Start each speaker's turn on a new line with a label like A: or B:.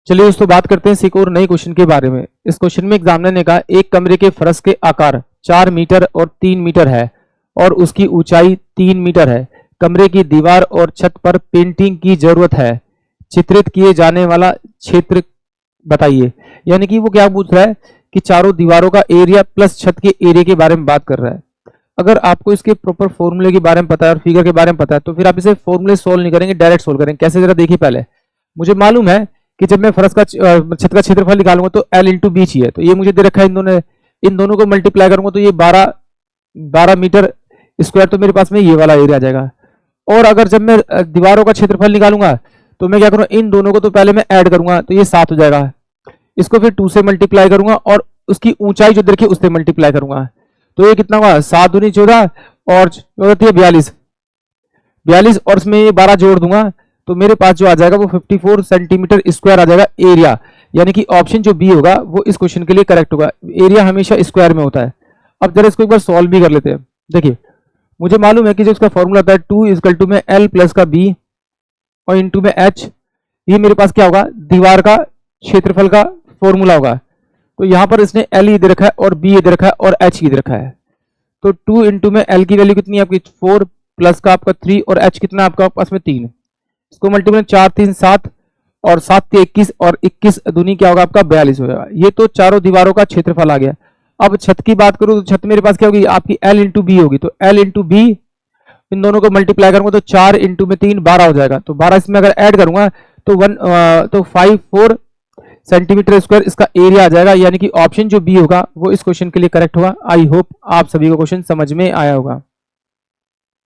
A: चलिए दोस्तों बात करते हैं एक और नए क्वेश्चन के बारे में। इस क्वेश्चन में एग्जामिनर ने कहा एक कमरे के फर्श के आकार 4 मीटर और 3 मीटर है और उसकी ऊंचाई 3 मीटर है। कमरे की दीवार और छत पर पेंटिंग की जरूरत है। चित्रित किए जाने वाला क्षेत्र बताइए। यानी कि वो क्या पूछ रहा है कि चारों दीवारों का एरिया प्लस छत के एरिया के बारे में बात कर रहा है। अगर आपको इसके प्रॉपर फॉर्मूले के बारे में पता है और फिगर के बारे में पता है तो फिर आप इसे फॉर्मूले सोल्व नहीं करेंगे, डायरेक्ट सोल्व करेंगे। कैसे जरा देखिए। पहले मुझे मालूम है कि जब मैं फर्श का छत का क्षेत्रफल निकालूंगा तो L इंटू बी चाहिए, तो ये मुझे दे रखा है इन दोनों को मल्टीप्लाई करूंगा तो ये 12 मीटर स्क्वायर, तो मेरे पास में ये वाला एरिया आ जाएगा। और अगर जब मैं दीवारों का क्षेत्रफल निकालूंगा तो मैं क्या करूंगा, इन दोनों को तो पहले मैं ऐड करूंगा तो ये 7 हो जाएगा। इसको फिर 2 से मल्टीप्लाई करूंगा और उसकी ऊंचाई जो देखिए उससे मल्टीप्लाई करूंगा तो ये कितना हुआ, 7 दूनी 14 और 42 और इसमें ये 12 जोड़ दूंगा तो मेरे पास जो आ जाएगा वो 54 सेंटीमीटर स्क्वायर आ जाएगा एरिया। यानी कि ऑप्शन जो बी होगा वो इस क्वेश्चन के लिए करेक्ट होगा। एरिया हमेशा स्क्वायर में होता है। अब जरा इसको एक बार सॉल्व भी कर लेते हैं। देखिए मुझे मालूम है कि जो इसका फॉर्मूला होता है 2 इक्वल टू में L प्लस का B और इंटू में H, ये मेरे पास क्या होगा, दीवार का क्षेत्रफल का फॉर्मूला होगा। तो यहां पर इसने L ये दे रखा है और B ये दे रखा है और H ये दे रखा है। तो 2 इंटू में L की वैल्यू कितनी है आपकी 4 प्लस का आपका 3 और H कितना आपका पास में 3। इसको मल्टीप्लाई 4 3 7 और 7 3 21 और 21 दूनी क्या होगा आपका 42 हो जाएगा। ये तो चारों दीवारों का क्षेत्रफल आ गया। अब छत की बात करूं तो छत मेरे पास क्या होगी आपकी L इंटू बी होगी। तो L इंटू बी इन दोनों को मल्टीप्लाई करूंगा तो 4 इंटू में 3 12 हो जाएगा। तो 12 इसमें अगर ऐड करूंगा तो 54 सेंटीमीटर स्क्वायर इसका एरिया आ जाएगा। यानी कि ऑप्शन जो बी होगा वो इस क्वेश्चन के लिए करेक्ट होगा। आई होप आप सभी को क्वेश्चन समझ में आया होगा।